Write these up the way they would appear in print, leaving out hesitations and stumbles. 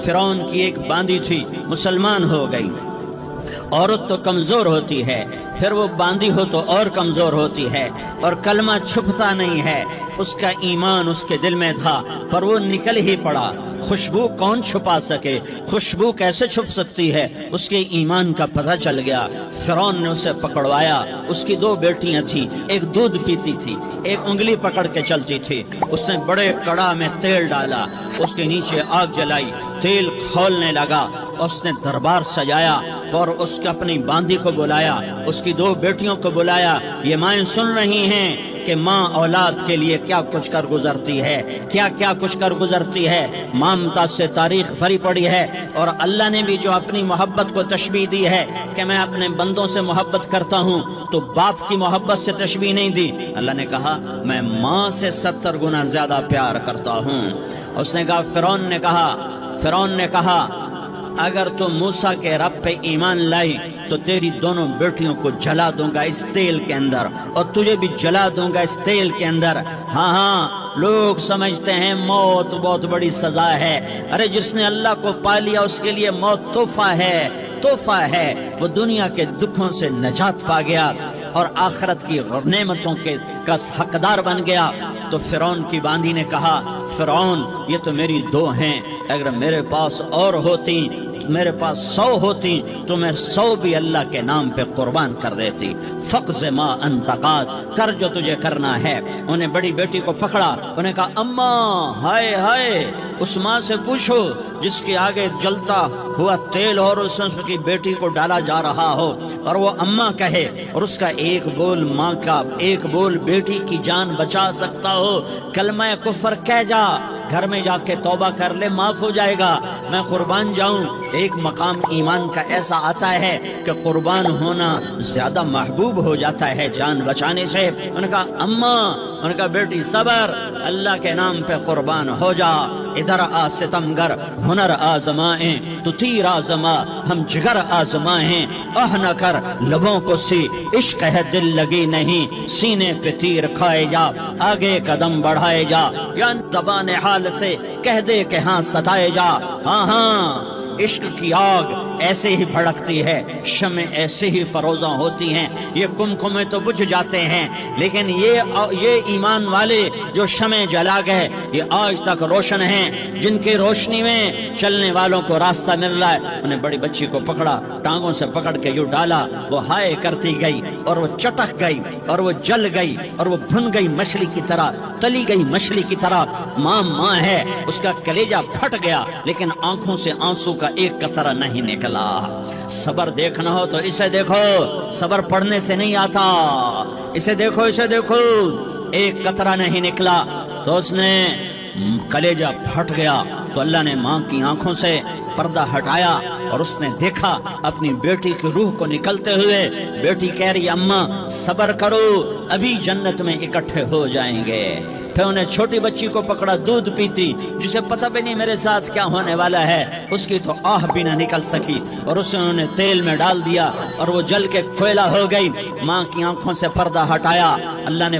فرعون کی ایک باندی تھی، مسلمان ہو گئی۔ عورت تو کمزور ہوتی ہے، پھر وہ باندی ہو تو اور کمزور ہوتی ہے، اور کلمہ چھپتا نہیں ہے۔ اس کا ایمان اس کے دل میں تھا، پر وہ نکل ہی پڑا۔ خوشبو کون چھپا سکے؟ خوشبو کیسے چھپ سکتی ہے؟ اس کے ایمان کا پتہ چل گیا۔ فرعون نے اسے پکڑوایا۔ اس کی 2 بیٹیاں تھیں، ایک دودھ پیتی تھی، ایک انگلی پکڑ کے چلتی تھی۔ اس نے بڑے کڑا میں تیل ڈالا، اس کے نیچے آگ جلائی، تیل کھولنے لگا۔ اس نے دربار سجایا اور اس کے اپنی باندی کو بلایا، اس کی 2 بیٹیوں کو بلایا۔ یہ مائیں سن رہی ہیں کہ ماں اولاد کے لیے کیا کچھ کر گزرتی ہے، کیا کیا کچھ کر گزرتی ہے۔ مامتا سے تاریخ بھری پڑی ہے، اور اللہ نے بھی جو اپنی محبت کو تشبیہ دی ہے کہ میں اپنے بندوں سے محبت کرتا ہوں، تو باپ کی محبت سے تشبیہ نہیں دی۔ اللہ نے کہا میں ماں سے 70 گنا زیادہ پیار کرتا ہوں۔ اس نے کہا فرعون نے کہا اگر تو موسیٰ کے رب پہ ایمان لائی تو تیری دونوں بیٹیوں کو جلا دوں گا اس تیل کے اندر، اور تجھے بھی جلا دوں گا اس تیل کے اندر۔ ہاں لوگ سمجھتے ہیں موت بہت بڑی سزا ہے۔ ارے جس نے اللہ کو پا لیا اس کے لیے موت تحفہ ہے۔ وہ دنیا کے دکھوں سے نجات پا گیا اور آخرت کی نعمتوں کا حقدار بن گیا۔ تو فرعون کی باندی نے کہا فرعون یہ تو میری 2 ہیں، اگر میرے پاس اور ہوتی، میرے پاس 100 ہوتی تو میں 100 بھی اللہ کے نام پہ قربان کر دیتی۔ فقض ما انت قاض، کر جو تجھے کرنا ہے۔ انہیں بڑی بیٹی کو پکڑا، انہیں کہا اماں ہائے ہائے، اس ماں سے پوچھو جس کے آگے جلتا ہوا تیل اور اس کی بیٹی کو ڈالا جا رہا ہو، اور وہ اماں کہے، اور اس کا ایک بول ماں کا، ایک بول بیٹی کی جان بچا سکتا ہو۔ کلمہ کفر کہہ جا، گھر میں جا کے توبہ کر لے، معاف ہو جائے گا، میں قربان جاؤں۔ ایک مقام ایمان کا ایسا آتا ہے کہ قربان ہونا زیادہ محبوب ہو جاتا ہے جان بچانے سے۔ انہوں نے کہا اماں، انہوں نے کہا بیٹی صبر، اللہ کے نام پہ قربان ہو جا۔ ادھر آ ستمگر، ہنر آزمائیں تو تیر آزما، ہم جگر آزمائیں آہ نہ کر لبوں کو سی، عشق ہے دل لگی نہیں، سینے پہ تیر کھائے جا، آگے قدم بڑھائے جا، یا زبان حال سے کہہ دے کہ ہاں ستائے جا۔ ہاں عشق کی آگ ایسے ہی بھڑکتی ہے، شمع ایسے ہی فروزاں ہوتی ہیں، یہ کمکمے تو بجھ جاتے ہیں، لیکن یہ ایمان والے جو شمع جلا گئے یہ آج تک روشن ہیں، جن کی روشنی میں چلنے والوں کو راستہ مل رہا ہے۔ انہیں بڑی بچی کو پکڑا، ٹانگوں سے پکڑ کے یوں ڈالا، وہ ہائے کرتی گئی اور وہ چٹک گئی اور وہ جل گئی اور وہ بھن گئی مچھلی کی طرح، تلی گئی مچھلی کی طرح۔ ماں ہے، اس کا کلیجہ پھٹ گیا، لیکن آنکھوں سے آنسو کا ایک قطرہ نہیں نکلا۔ صبر دیکھنا ہو تو اسے دیکھو، صبر پڑھنے سے نہیں آتا، اسے دیکھو ایک قطرہ نہیں نکلا تو اس نے کلیجہ پھٹ گیا۔ تو اللہ نے ماں کی آنکھوں سے پردہ ہٹایا اور اس نے دیکھا اپنی بیٹی کی روح کو نکلتے ہوئے۔ بیٹی کہہ رہی اماں صبر کرو، ابھی جنت میں اکٹھے ہو جائیں گے۔ پھر انہیں چھوٹی بچی کو پکڑا، دودھ پیتی، جسے پتہ بھی نہیں میرے ساتھ کیا ہونے والا ہے، اس کی تو آہ بھی نہ نکل سکی، اور اسے انہوں نے تیل میں ڈال دیا اور وہ جل کے کوئلہ ہو گئی۔ ماں کی آنکھوں سے پردہ ہٹایا، اللہ نے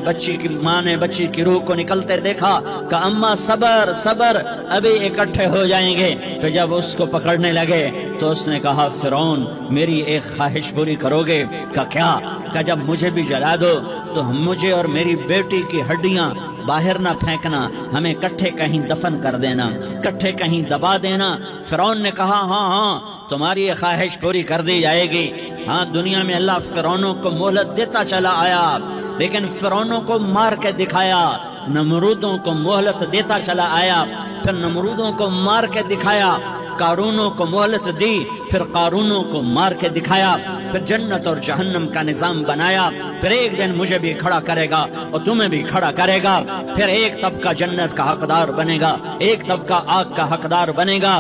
ماں نے بچی کی روح کو نکلتے دیکھا کہ اماں صبر صبر، ابھی اکٹھے ہو جائیں گے۔ پھر جب اس کو پکڑنے لگے تو اس نے کہا فرعون میری ایک خواہش پوری کرو گے؟ کیا؟ کہ جب مجھے بھی جلا دو تو مجھے اور میری بیٹی کی ہڈیاں باہر نہ پھینکنا، ہمیں کٹھے کہیں دفن کر دینا، کٹھے کہیں دبا دینا۔ فرعون نے کہا ہاں تمہاری یہ خواہش پوری کر دی جائے گی۔ ہاں دنیا میں اللہ فرعونوں کو مہلت دیتا چلا آیا، لیکن فرعونوں کو مار کے دکھایا، نمرودوں کو مہلت دیتا چلا آیا، پھر نمرودوں کو مار کے دکھایا، قارونوں کو مہلت دی، پھر قارونوں کو مار کے دکھایا، پھر جنت اور جہنم کا نظام بنایا۔ پھر ایک دن مجھے بھی کھڑا کرے گا اور تمہیں بھی کھڑا کرے گا، پھر ایک طبقہ جنت کا حقدار بنے گا، ایک طبقہ آگ کا حقدار بنے گا۔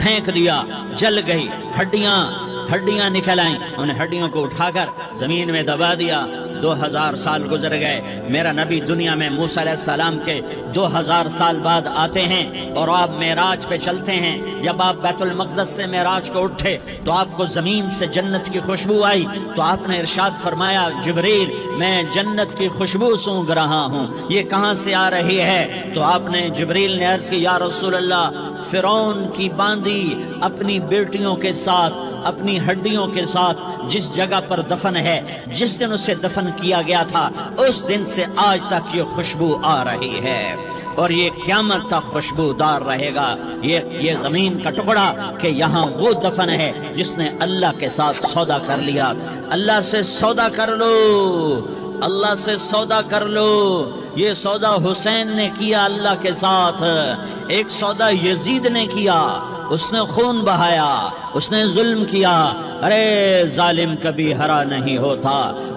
پھینک دیا، جل گئی، ہڈیاں نکل آئیں، انہیں ہڈیوں کو اٹھا کر زمین میں دبا دیا، 2000 سال گزر گئے، میرا نبی دنیا میں موسیٰ علیہ السلام کے 2000 سال بعد آتے ہیں اور آپ معراج پہ چلتے ہیں۔ جب آپ بیت المقدس سے معراج کو اٹھے تو آپ کو زمین سے جنت کی خوشبو آئی، تو آپ نے ارشاد فرمایا جبریل میں جنت کی خوشبو سونگھ رہا ہوں، یہ کہاں سے آ رہی ہے؟ تو آپ نے جبریل نے عرض کی یا رسول اللہ فرعون کی باندی اپنی بیٹیوں کے ساتھ اپنی ہڈیوں کے ساتھ جس جگہ پر دفن ہے، جس دن اسے دفن کیا گیا تھا اس دن سے آج تک یہ خوشبو آ رہی ہے، اور یہ قیامت تک خوشبودار رہے گا یہ زمین کا ٹکڑا کہ یہاں وہ دفن ہے جس نے اللہ کے ساتھ سودا کر لیا۔ اللہ سے سودا کر لو، اللہ سے سودا کر لو۔ یہ سودا حسین نے کیا اللہ کے ساتھ، ایک سودا یزید نے کیا، اس نے خون بہایا، اس نے ظلم کیا۔ ارے ظالم کبھی ہرا نہیں ہوتا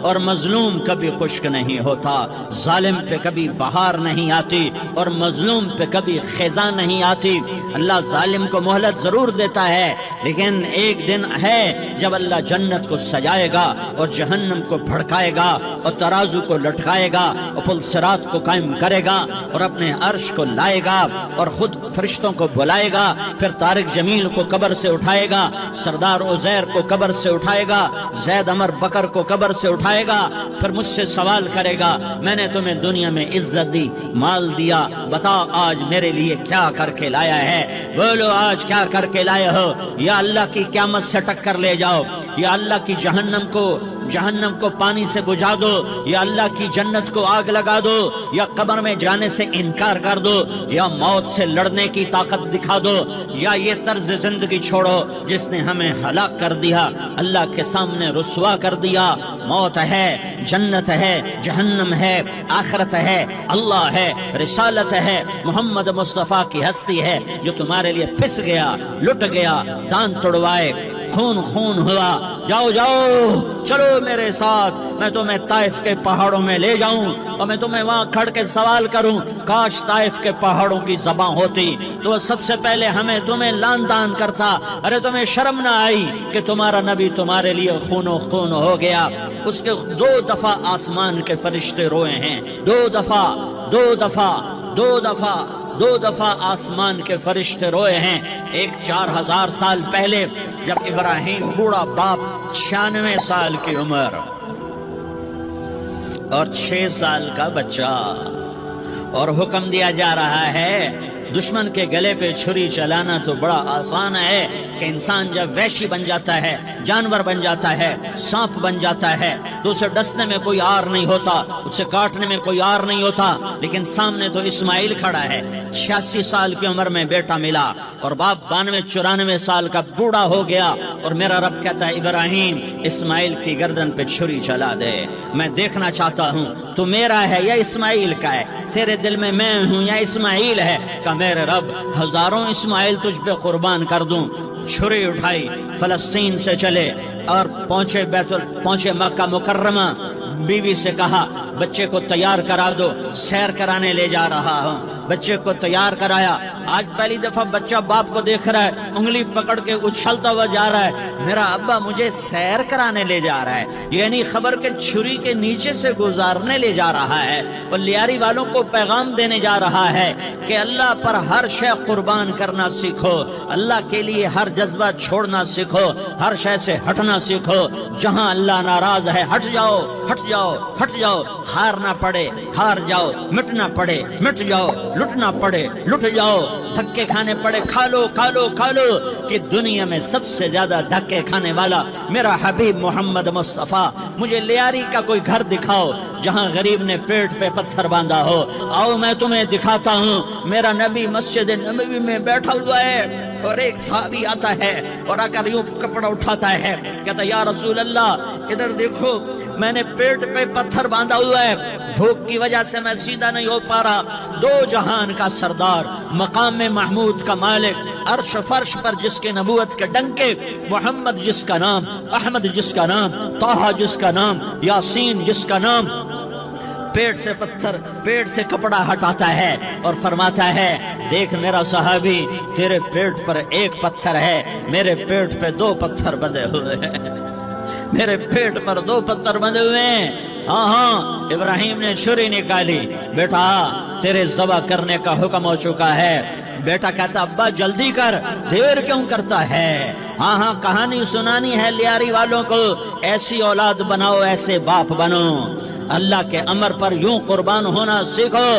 اور مظلوم کبھی خشک نہیں ہوتا، ظالم پہ کبھی بہار نہیں آتی اور مظلوم پہ کبھی خزاں نہیں آتی۔ اللہ ظالم کو مہلت ضرور دیتا ہے، لیکن ایک دن ہے جب اللہ جنت کو سجائے گا اور جہنم کو بھڑکائے گا اور ترازو کو لٹکائے گا اور پل صراط کو قائم کرے گا اور اپنے عرش کو لائے گا اور خود فرشتوں کو بلائے گا، پھر طارق جمیل کو قبر سے اٹھائے گا، سردار عزیر کو قبر سے اٹھائے گا، زید عمر بکر کو قبر سے اٹھائے گا، پھر مجھ سے سوال کرے گا میں نے تمہیں دنیا میں عزت دی، مال دیا، بتا آج میرے لیے کیا کر کے لایا ہے؟ بولو آج کیا کر کے لائے ہو؟ یا اللہ کی قیامت سے ٹکر لے جاؤ، یا اللہ کی جہنم کو پانی سے بجھا دو، یا اللہ کی جنت کو آگ لگا دو، یا قبر میں جانے سے انکار کر دو، یا موت سے لڑنے کی طاقت دکھا دو، یا یہ طرز زندگی چھوڑو جس نے ہمیں ہلاک کر دیا، اللہ کے سامنے رسوا کر دیا۔ موت ہے، جنت ہے، جہنم ہے، آخرت ہے، اللہ ہے، رسالت ہے، محمد مصطفیٰ کی ہستی ہے جو تمہارے لیے پس گیا، لٹ گیا، دان توڑوائے، خون ہوا۔ جاؤ چلو میرے ساتھ، میں تمہیں طائف کے پہاڑوں میں لے جاؤں اور میں تمہیں وہاں کھڑ کے سوال کروں کاش طائف کے پہاڑوں کی زبان ہوتی تو وہ سب سے پہلے تمہیں لان تان کرتا۔ ارے تمہیں شرم نہ آئی کہ تمہارا نبی تمہارے لیے خون ہو گیا؟ اس کے 2 دفعہ آسمان کے فرشتے روئے ہیں، 2 دفعہ آسمان کے فرشتے روئے ہیں۔ ایک 4000 سال پہلے جب ابراہیم بوڑھا باپ 96 سال کی عمر اور 6 سال کا بچہ، اور حکم دیا جا رہا ہے دشمن کے گلے پہ چھری چلانا تو بڑا آسان ہے کہ انسان جب وحشی بن جاتا ہے، جانور بن جاتا ہے، سانپ بن جاتا ہے تو اسے ڈسنے میں کوئی آر نہیں ہوتا، اسے کاٹنے میں کوئی آر نہیں ہوتا، لیکن سامنے تو اسماعیل کھڑا ہے، 86 سال کی عمر میں بیٹا ملا اور باپ 92-94 سال کا بوڑھا ہو گیا، اور میرا رب کہتا ہے ابراہیم اسماعیل کی گردن پہ چھری چلا دے، میں دیکھنا چاہتا ہوں تو میرا ہے یا اسماعیل کا ہے، تیرے دل میں میں ہوں یا اسماعیل ہے؟ کہ میرے رب ہزاروں اسماعیل تجھ پہ قربان کر دوں۔ چھری اٹھائی، فلسطین سے چلے اور پہنچے مکہ مکرمہ، بیوی سے کہا بچے کو تیار کرا دو، سیر کرانے لے جا رہا ہوں۔ بچے کو تیار کرایا، آج پہلی دفعہ بچہ باپ کو دیکھ رہا ہے، انگلی پکڑ کے اچھلتا ہوا جا رہا ہے، میرا ابا مجھے سیر کرانے لے جا رہا ہے، یعنی خبر کے چھری کے نیچے سے گزارنے لے جا رہا ہے، اور لیاری والوں کو پیغام دینے جا رہا ہے کہ اللہ پر ہر شے قربان کرنا سیکھو، اللہ کے لیے ہر جذبہ چھوڑنا سیکھو، ہر شے سے ہٹنا سیکھو، جہاں اللہ ناراض ہے ہٹ جاؤ، ہار نہ پڑے ہار جاؤ، مٹنا پڑے مٹ جاؤ، لٹنا پڑے لٹ جاؤ، دھکے کھانے پڑے کھا لو کہ دنیا میں سب سے زیادہ دھکے کھانے والا میرا حبیب محمد مصطفیٰ۔ مجھے لیاری کا کوئی گھر دکھاؤ جہاں غریب نے پیٹ پہ پتھر باندھا ہو، آؤ میں تمہیں دکھاتا ہوں۔ میرا نبی مسجد نبوی میں بیٹھا ہوا ہے اور ایک صحابی آتا ہے اور آ کر یوں کپڑا اٹھاتا ہے، کہتا یا رسول اللہ ادھر دیکھو، میں نے پیٹ پہ پتھر باندھا ہوا ہے، بھوک کی وجہ سے میں سیدھا نہیں ہو پا رہا۔ 2 جہان کا سردار، مقام محمود کا مالک، عرش فرش پر جس کے نبوت کے ڈنکے، محمد جس کا نام، احمد جس کا نام، طہ جس کا نام، یاسین جس کا نام، پیٹ سے کپڑا ہٹاتا ہے اور فرماتا ہے دیکھ میرا صحابی، تیرے پیٹ پر 1 پتھر ہے، میرے پیٹ پہ 2 پتھر بندھے ہوئے ہیں، میرے پیٹ پر 2 پتھر بندھے ہوئے ہیں۔ ہاں ہاں ابراہیم نے چھری نکالی، بیٹا تیرے ذبح کرنے کا حکم ہو چکا ہے۔ بیٹا کہتا ابا جلدی کر، دیر کیوں کرتا ہے؟ ہاں ہاں کہانی سنانی ہے لیاری والوں کو، ایسی اولاد بناؤ، ایسے باپ بنو، اللہ کے امر پر یوں قربان ہونا سیکھو۔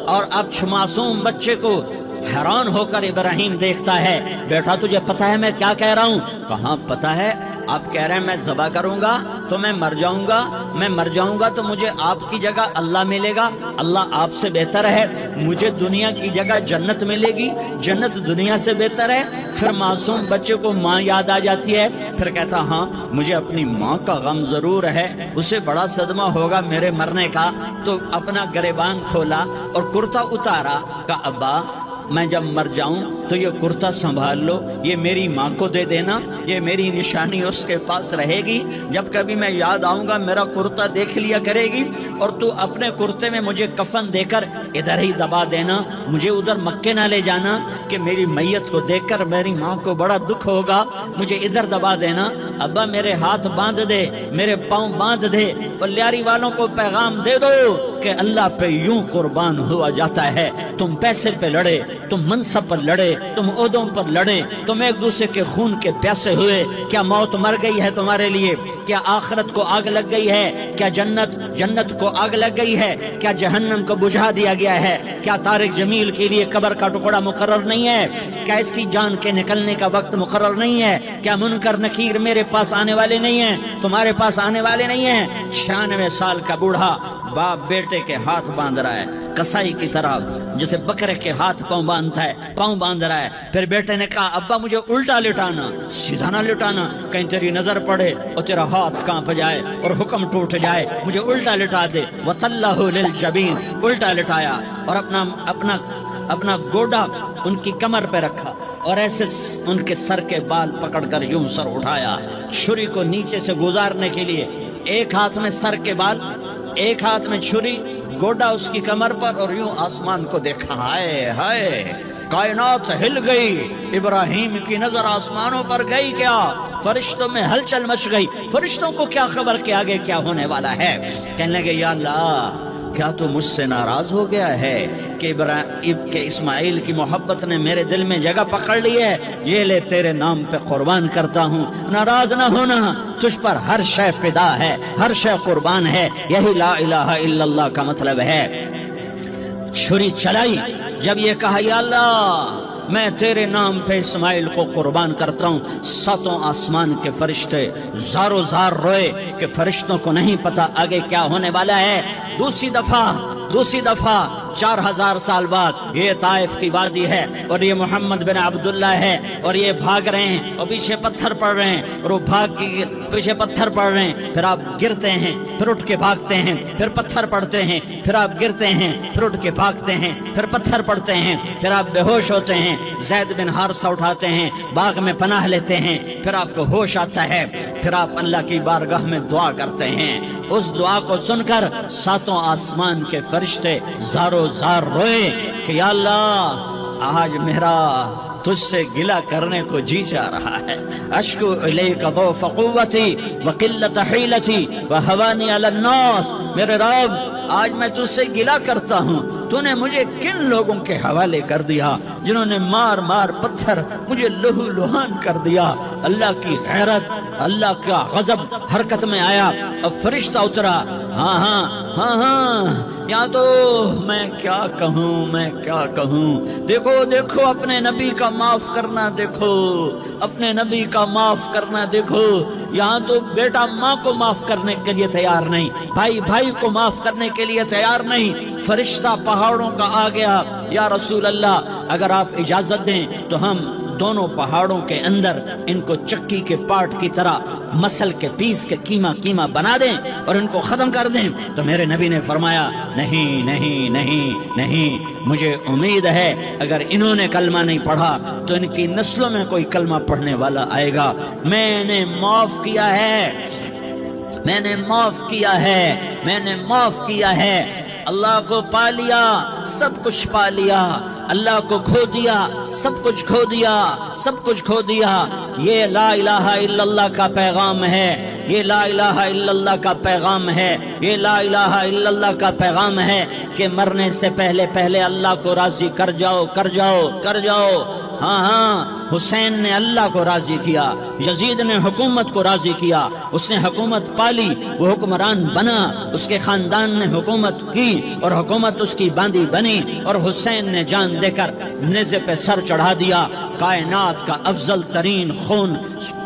اور اب معصوم بچے کو حیران ہو کر ابراہیم دیکھتا ہے، بیٹا تجھے پتہ ہے میں کیا کہہ رہا ہوں؟ کہاں پتہ ہے، آپ کہہ رہے ہیں میں ذبح کروں گا تو میں مر جاؤں گا، میں مر جاؤں گا تو مجھے آپ کی جگہ اللہ ملے گا، اللہ آپ سے بہتر ہے، مجھے دنیا کی جگہ جنت ملے گی، جنت دنیا سے بہتر ہے۔ پھر معصوم بچے کو ماں یاد آ جاتی ہے، پھر کہتا ہاں مجھے اپنی ماں کا غم ضرور ہے، اسے بڑا صدمہ ہوگا میرے مرنے کا۔ تو اپنا گریبان کھولا اور کرتا اتارا، کہا ابا میں جب مر جاؤں تو یہ کرتا سنبھال لو، یہ میری ماں کو دے دینا، یہ میری نشانی اس کے پاس رہے گی، جب کبھی میں یاد آؤں گا میرا کرتا دیکھ لیا کرے گی، اور تو اپنے کرتے میں مجھے کفن دے کر ادھر ہی دبا دینا، مجھے ادھر مکے نہ لے جانا کہ میری میت کو دیکھ کر میری ماں کو بڑا دکھ ہوگا، مجھے ادھر دبا دینا۔ ابا میرے ہاتھ باندھ دے، میرے پاؤں باندھ دے، اور لیاری والوں کو پیغام دے دو کہ اللہ پہ یوں قربان ہوا جاتا ہے۔ تم پیسے پہ لڑے، تم منصب پر لڑے، تم عہدوں پر لڑے، تم ایک دوسرے کے خون کے پیاسے ہوئے، کیا موت مر گئی ہے تمہارے لیے؟ کیا آخرت کو آگ لگ گئی ہے؟ کیا جنت کو آگ لگ گئی ہے؟ کیا جہنم کو بجھا دیا گیا ہے؟ کیا طارق جمیل کے لیے قبر کا ٹکڑا مقرر نہیں ہے؟ کیا اس کی جان کے نکلنے کا وقت مقرر نہیں ہے؟ کیا منکر نکیر میرے پاس آنے والے نہیں ہیں، تمہارے پاس آنے والے نہیں ہیں؟ 96 سال کا بوڑھا باپ بیٹے کے ہاتھ باندھ رہا ہے کسائی کی طرح، جسے بکرے کے ہاتھ پاؤں باندھتا ہے، پاؤں باندھ رہا ہے۔ پھر بیٹے نے کہا ابا مجھے الٹا لٹانا، سیدھا نہ لٹانا، کہیں تیری نظر پڑے اور تیرا ہاتھ کانپ جائے اور حکم ٹوٹ جائے، مجھے الٹا لٹا دے۔ وَطَلَّهُ لِلْجَبِينِ، الٹا لٹایا اور اپنا گوڈا ان کی کمر پہ رکھا اور ایسے ان کے سر کے بال پکڑ کر یوں سر اٹھایا، چھری کو نیچے سے گزارنے کے لیے، ایک ہاتھ میں سر کے بال، ایک ہاتھ میں چھری، گوڈا اس کی کمر پر، اور یوں آسمان کو دیکھا۔ ہائے ہائے کائنات ہل گئی، ابراہیم کی نظر آسمانوں پر گئی، کیا فرشتوں میں ہلچل مچ گئی۔ فرشتوں کو کیا خبر کہ آگے کیا ہونے والا ہے؟ کہنے لگے یا اللہ کیا تو مجھ سے ناراض ہو گیا ہے کہ اسماعیل کی محبت نے میرے دل میں جگہ پکڑ لی ہے؟ یہ لے تیرے نام پہ قربان کرتا ہوں، ناراض نہ ہونا، تجھ پر ہر شے فدا ہے، ہر شے قربان ہے، یہی لا الہ الا اللہ کا مطلب ہے۔ چھری چلائی، جب یہ کہا یا اللہ میں تیرے نام پہ اسماعیل کو قربان کرتا ہوں، 7 آسمان کے فرشتے زارو زار روئے کہ فرشتوں کو نہیں پتا آگے کیا ہونے والا ہے۔ دوسری دفعہ 4000 سال بعد یہ طائف کی وادی ہے اور یہ محمد بن عبداللہ ہے اور یہ بھاگ رہے ہیں اور پیچھے پتھر پڑ رہے ہیں اور وہ بھاگ کے پیچھے پتھر پڑ رہے ہیں، پھر آپ گرتے ہیں، پھر اٹھ کے بھاگتے ہیں، پھر پتھر پڑتے ہیں، پھر آپ گرتے ہیں، پھر اٹھ کے بھاگتے ہیں، پھر پتھر پڑتے ہیں، پھر آپ بے ہوش ہوتے ہیں، زید بن حارثہ اٹھاتے ہیں، باغ میں پناہ لیتے ہیں، پھر آپ کو ہوش آتا ہے، پھر آپ اللہ کی بارگاہ میں دعا کرتے ہیں۔ اس دعا کو سن کر 7 آسمان کے فرشتے زارو زار روئے کہ یا اللہ آج میرا تجھ سے گلہ کرنے کو جی چاہ رہا ہے۔ اشکو الیک ضعف قوتی وقلت حیلتی وہوانی علی الناس، میرے رب آج میں تجھ سے گلہ کرتا ہوں، تو نے مجھے کن لوگوں کے حوالے کر دیا جنہوں نے مار مار پتھر مجھے لہو لہان کر دیا۔ اللہ کی غیرت، اللہ کا غضب حرکت میں آیا، اب فرشتہ اترا۔ ہاں یا تو میں کیا کہوں، دیکھو اپنے نبی کا معاف کرنا، دیکھو اپنے نبی کا معاف کرنا، دیکھو یہاں تو بیٹا ماں کو معاف کرنے کے لیے تیار نہیں، بھائی کو معاف کرنے کے لیے تیار نہیں۔ فرشتہ پہاڑوں کا آ گیا، یا رسول اللہ اگر آپ اجازت دیں تو ہم دونوں پہاڑوں کے اندر ان کو چکی کے پاٹ کی طرح مسل کے پیس کے کیما بنا دیں اور ان کو ختم کر دیں۔ تو میرے نبی نے فرمایا نہیں، مجھے امید ہے اگر انہوں نے کلمہ نہیں پڑھا تو ان کی نسلوں میں کوئی کلمہ پڑھنے والا آئے گا۔ میں نے معاف کیا ہے، اللہ کو پا لیا، سب کچھ پا لیا، اللہ کو کھو دیا، سب کچھ کھو دیا۔ یہ لا الہ الا اللہ کا پیغام ہے، یہ لا الہ الا اللہ کا پیغام ہے، یہ لا الہ الا اللہ کا پیغام ہے کہ مرنے سے پہلے پہلے اللہ کو راضی کر جاؤ، کر جاؤ، کر جاؤ۔ ہاں ہاں، حسین نے اللہ کو راضی کیا، یزید نے حکومت کو راضی کیا، اس نے حکومت پالی، وہ حکمران بنا، اس کے خاندان نے حکومت کی اور حکومت اس کی باندھی بنی، اور حسین نے جان دے کر نیزے پہ سر چڑھا دیا۔ کائنات کا افضل ترین خون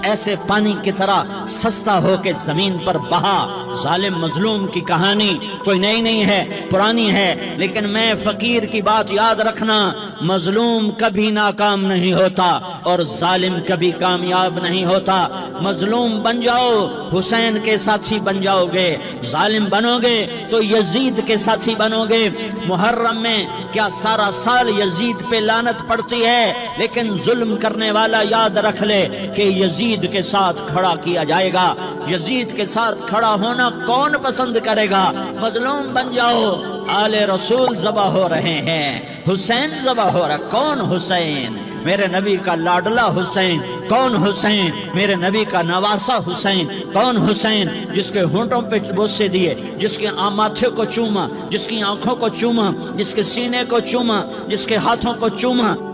ایسے پانی کی طرح سستا ہو کے زمین پر بہا۔ ظالم مظلوم کی کہانی کوئی نئی نہیں ہے، پرانی ہے، لیکن میں فقیر کی بات یاد رکھنا، مظلوم کبھی ناکام نہیں ہوتا اور ظالم کبھی کامیاب نہیں ہوتا۔ مظلوم بن جاؤ حسین کے ساتھی بن جاؤ گے، ظالم بنو گے تو یزید کے ساتھی بنو گے۔ محرم میں کیا سارا سال یزید پہ لعنت پڑتی ہے، لیکن ظلم کرنے والا یاد رکھ لے کہ یزید کے ساتھ کھڑا کیا جائے گا۔ یزید کے ساتھ کھڑا ہونا کون پسند کرے گا؟ مظلوم بن جاؤ۔ آل رسول ذبح ہو رہے ہیں، حسین ذبح ہو رہا۔ کون حسین؟ میرے نبی کا لاڈلا حسین۔ کون حسین؟ میرے نبی کا نواسا حسین۔ کون حسین؟ جس کے ہونٹوں پہ بوسے دیے، جس کے ماتھے کو چوما، جس کی آنکھوں کو چوما، جس کے سینے کو چوما، جس کے ہاتھوں کو چوما۔